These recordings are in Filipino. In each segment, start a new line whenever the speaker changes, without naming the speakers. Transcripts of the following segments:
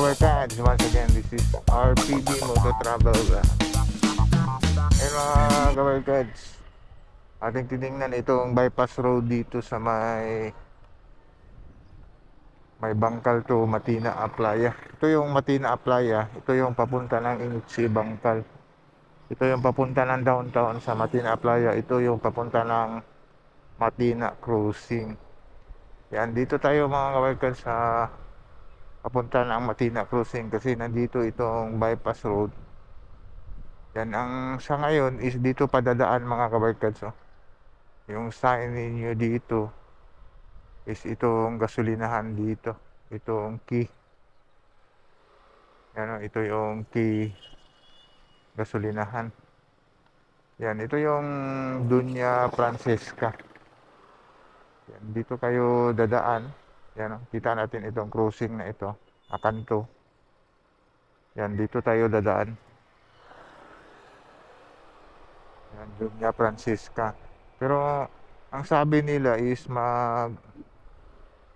kabarkads, once again, this is RPD Moto Travel. Ayun mga kabarkads, ating titingnan itong bypass road dito sa may Bangkal to Matina Aplaya. Ito yung Matina Aplaya, ito yung papunta ng Inutsi Bangkal. Ito yung papunta ng downtown sa Matina Aplaya, ito yung papunta ng Matina Crossing. Yan, dito tayo mga kabarkads sa papunta ng Matina Crossing kasi nandito itong bypass road. Yan, ang sa ngayon is dito padadaan mga kabarkads. Oh. Yung sign ninyo dito is itong gasolinahan dito. Itong key. Yan, oh, ito yung key gasolinahan. Yan, ito yung Dunya Francesca. Yan, dito kayo dadaan. Yan, oh, kita natin itong crossing na ito. Akanto. Yan, dito tayo dadaan. Yan, Dunya Francesca. Pero ang sabi nila is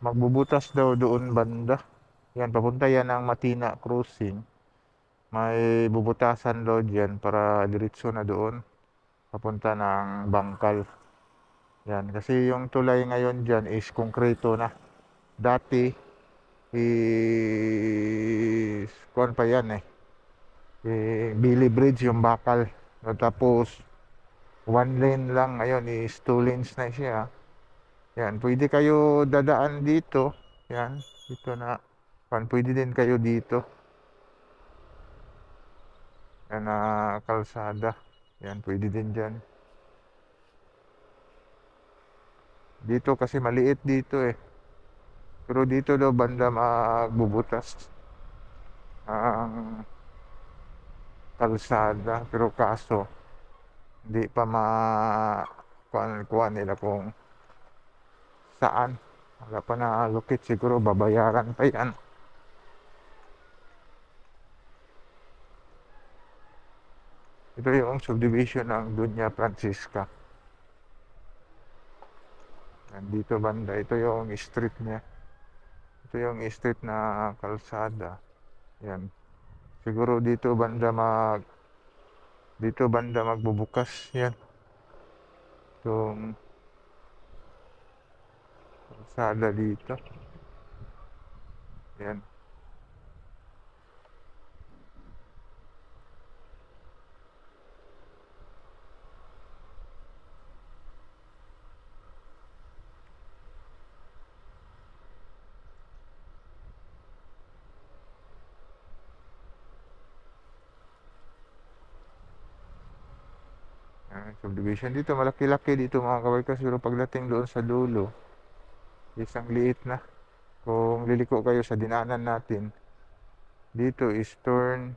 magbubutas daw doon banda. Yan, papunta yan ng Matina Crossing. May bubutasan daw dyan para diretso na doon. Papunta ng Bangkal. Yan, kasi yung tulay ngayon dyan is konkreto na. Dati is kuwan pa yan Billy Bridge yung bakal. Tapos one lane lang ngayon is 2 lanes na siya. Yan, pwede kayo dadaan dito. Yan, dito na. Pwede din kayo dito. Yan na kalsada. Yan, pwede din dyan. Dito kasi maliit dito Pero dito daw banda magbubutas ang kalsada. Pero kaso, hindi pa kuha nila kung saan. Wala pa na-allocate, siguro babayaran pa yan. Ito yung subdivision ng Dunya Francisca. Nandito banda, ito yung street niya. Ito yung street na kalsada. Yan. Siguro dito banda magbubukas yan. Itong kalsada dito. Yan. Subdivision dito, malaki-laki dito mga kabarkas. Pero pagdating doon sa dulo, isang liit na. Kung liliko kayo sa dinaanan natin, dito is turn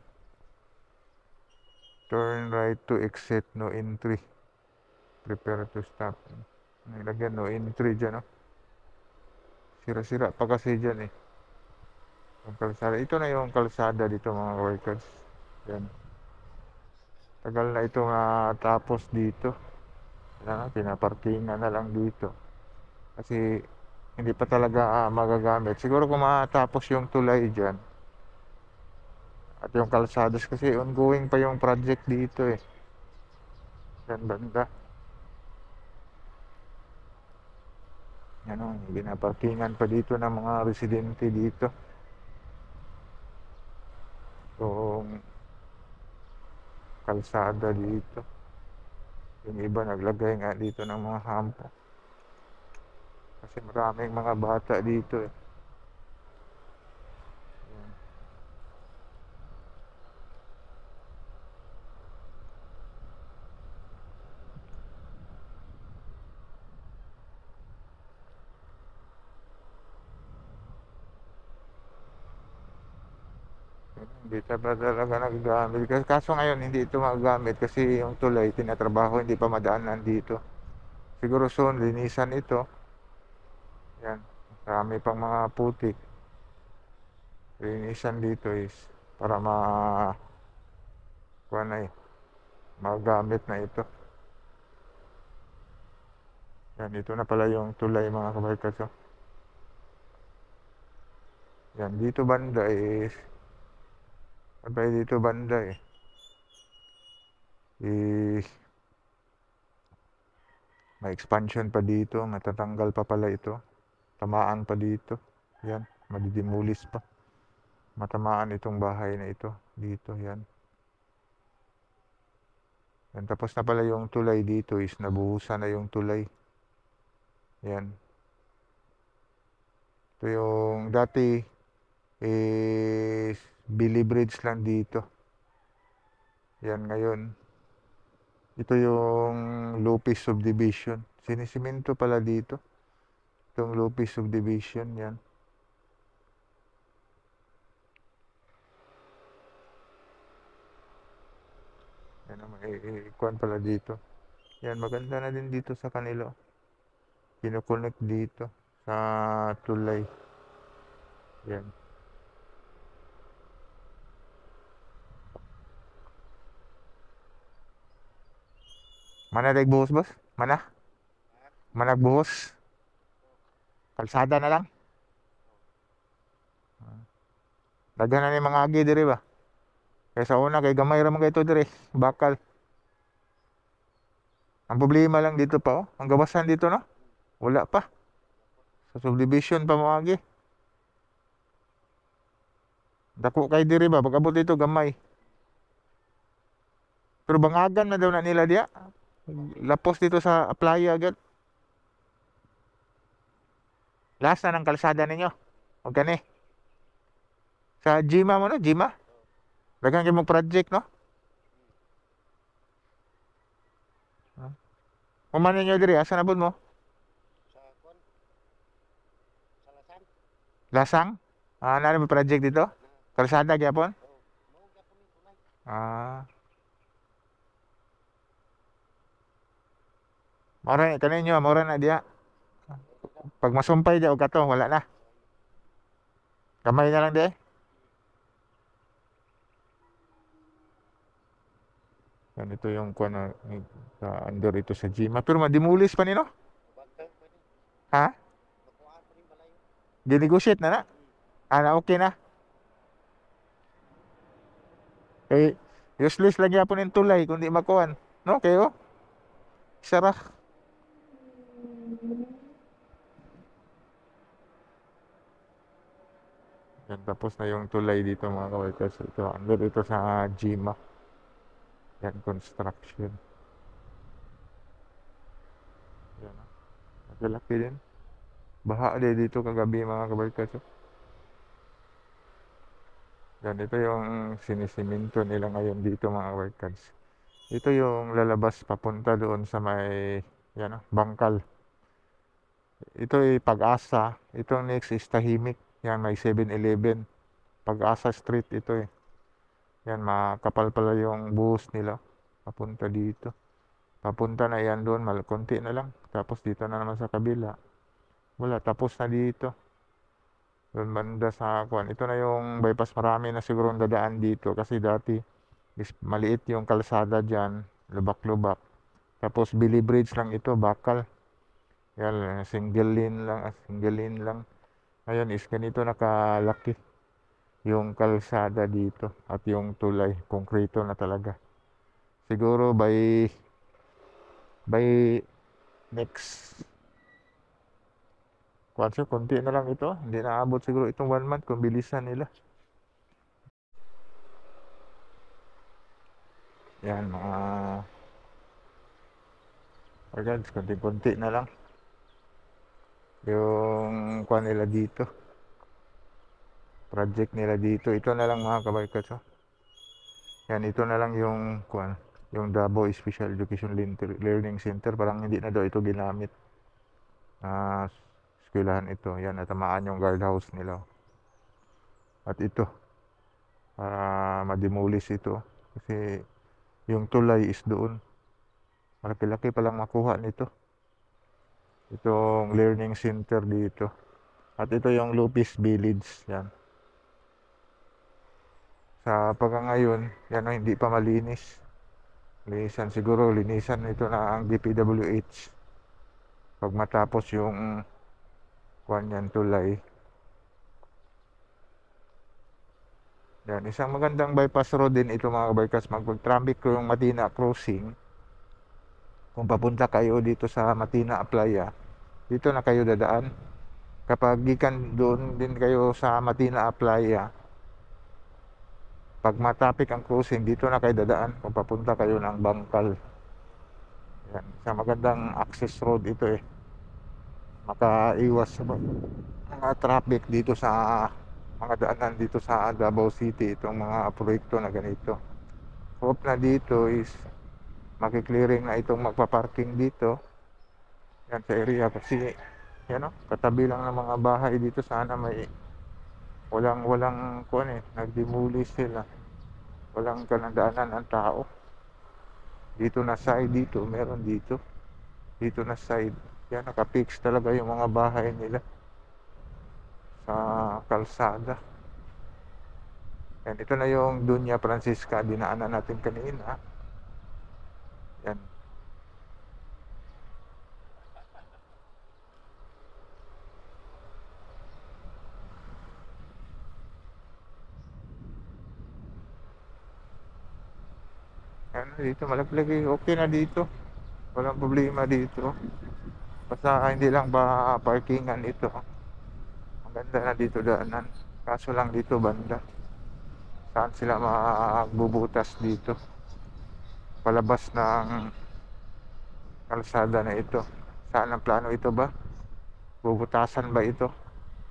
right to exit, no entry. Prepare to stop. Nilagyan no entry dyan, no? Sira-sira pa kasi dyan yung kalsada. Ito na yung kalsada dito mga kabarkas. Yan. Tagal na ito tapos dito. Pinaparkingan na lang dito. Kasi hindi pa talaga magagamit. Siguro kung matapos yung tulay dyan at yung kalsadas kasi ongoing pa yung project dito Yan banda. Yan pinaparkingan pa dito ng mga residente dito. Yung kalsada dito. Yung iba naglagay nga dito ng mga hampo. Kasi maraming mga bata dito Yan. Hindi pa talaga nagagamit. Kaso ngayon hindi ito magagamit kasi yung tulay tinatrabaho, hindi pa madaanan dito. Siguro soon linisan ito. Yan. Marami pang mga putik. Linisan dito is para kuha na magamit na ito. Yan, ito na pala yung tulay mga kabarkas. Yan, dito banda is Sabay dito banda eh. May expansion pa dito. Matatanggal pa pala ito. Tamaan pa dito. Yan. Madidimulis pa. Matamaan itong bahay na ito. Dito. Yan. Yan. Tapos na pala yung tulay dito is nabuhusan na yung tulay. Yan. Ito yung dati is Billy Bridge lang dito. Yan ngayon. Ito yung Lopez Subdivision. Sinisimento pala dito. Itong Lopez Subdivision. Yan. Yan naman. Ikuan pala dito. Yan. Maganda na din dito sa kanila. Kinoconnect dito sa tulay. Yan. Mana buhos, boss? Mana? Manag buhos? Kalsada na lang? Daghan na ni mga agi diri ba? Kaya sa una kay gamay ra man kay ito diri, bakal. Ang problema lang dito pa oh, ang gawasan dito no? Wala pa. Sa subdivision pa mo agi. Dako kay diri ba pag-abot dito gamay. Pero bangagan na daw na nila diya. Lapos dito sa playa agad. Last na ng kalsada ninyo. O gani. Sa Jima mo no, Jima. Daghang kay mong project no? Kuman ninyo diri, asa na mo?
Sa kon, sa Lasan.
Lasang? Ah, na mo project dito? Kalsada gyapon?
Mao gyapon ni tulay.
Ah. Mora kaninyo, mora na diya. Pag masumpay diya og kato, wala na. Kamay na lang di. Yan ito yung kuan sa under ito sa Jima. Pero madimulis pa nino?
Bagtang pa ni.
Ha?
Nakuha pa ni malayo.
Ginegotiate na na? Ah, na okay na. Kay useless lang yapon yung tulay kundi makuan. No, kayo? Sarah. Yan, tapos na yung tulay dito mga kawarkas. Ito, under ito sa Jima. Yan, construction. Yan, nagalaki din. Baha din dito kagabi mga kawarkas. Yan, ito yung sinisiminto nila ngayon dito mga kawarkas. Ito yung lalabas papunta doon sa may, yan, Bangkal. Ito ay Pag-asa. Ito next is Tahimik. Yan, may 7-Eleven. Pag-asa Street ito eh. Yan, makapal pala yung buhos nila. Papunta dito. Papunta na yan doon, konti na lang. Tapos dito na naman sa kabila. Wala, tapos na dito. Doon banda sa kuan. Ito na yung bypass. Marami na siguro dadaan dito. Kasi dati, maliit yung kalsada dyan. Lubak-lubak. Tapos Billy Bridge lang ito, bakal. Yan, single lane lang. Single lane lang. Ngayon is ganito nakalaki yung kalsada dito at yung tulay, konkreto na talaga. Siguro by next kwanso, konti na lang ito. Hindi naabot siguro itong 1 month kung bilisan nila. Yan, mga organs, konti-konti na lang. Yung kwan nila dito. Project nila dito. Ito na lang mga kabarkas. Oh. Yan, ito na lang yung kwan. Yung Davao Special Education Learning Center. Parang hindi na daw ito ginamit. Eskwelahan ito. Yan, natamaan yung guardhouse nila. At ito. Para madimulis ito. Kasi yung tulay is doon. Malaki-laki palang makuha nito. Itong learning center dito. At ito yung Lopez Village. Yan. Sa pagkangayon, yan ang hindi pa malinis. Linisan siguro, linisan ito na ang DPWH. Pag matapos yung kuwan yan, tulay. Yan, isang magandang bypass road din ito mga kabarkas. Mag-traffic ko yung Matina Crossing. Kung papunta kayo dito sa Matina Aplaya, dito na kayo dadaan. Kapag gikan doon din kayo sa Matina Aplaya, pag matraffic ang crossing, dito na kayo dadaan kung papunta kayo ng Bangkal. Yan, isang magandang access road ito eh. Makaiwas sa mga traffic dito sa mga daanan dito sa Davao City, itong mga proyekto na ganito. Hope na dito is makiklearing na itong magpa-parking dito yan sa area, kasi yan o, katabi lang ng mga bahay dito. Sana may walang kuan eh, nagdemolish sila, walang kanadaanan ang tao dito na side. Dito meron dito na side yan, nakapix talaga yung mga bahay nila sa kalsada. Yan, ito na yung Dunya Francisca dinaanan natin kanina. Yan. Yan, dito malaglag eh. Okay na dito. Walang problema dito. Basta hindi lang ba parkingan ito. Maganda na dito daanan. Kaso lang dito banda. Saan sila magbubutas dito? Palabas ng kalsada na ito. Saan ang plano ito ba? Bubutasan ba ito?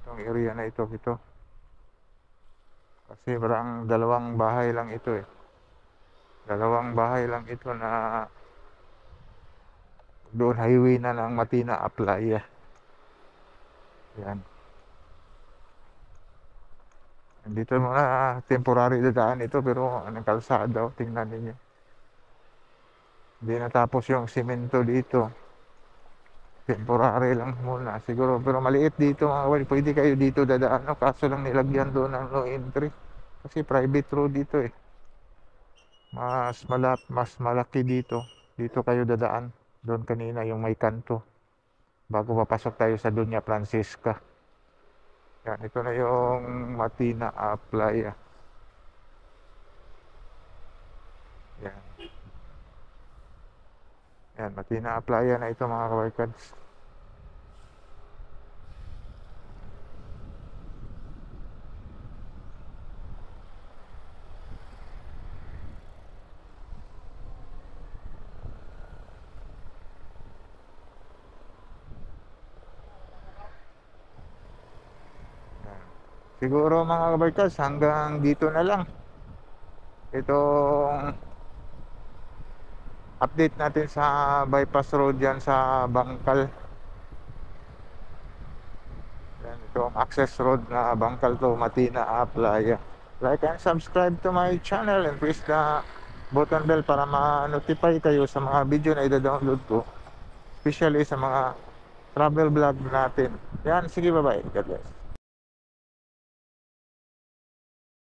Itong area na ito. Kasi parang dalawang bahay lang ito eh. Dalawang bahay lang ito na doon highway na ng Matina Aplaya. Yan. Dito muna temporary dadaan ito, pero anong kalsada oh, tingnan niyo. Hindi natapos yung simento dito. Temporary lang muna siguro, pero maliit dito mga kabarkas. Pwede kayo dito dadaan, no? Kaso lang nilagyan doon ng no entry kasi private road dito eh. Mas malaki dito. Dito kayo dadaan. Doon kanina yung may kanto bago papasok tayo sa Dunya Francisca. Yan, ito na yung Matina Aplaya. Yan. Yan, Matina Aplaya na ito mga kabarkads. Siguro mga kabarkas, hanggang dito na lang itong update natin sa bypass road yan sa Bangkal. Yan, itong access road na Bangkal to Matina Aplaya. Like and subscribe to my channel and press the button bell para ma-notify kayo sa mga video na ida-download ko, especially sa mga travel vlog natin. Yan, sige, bye bye, God bless.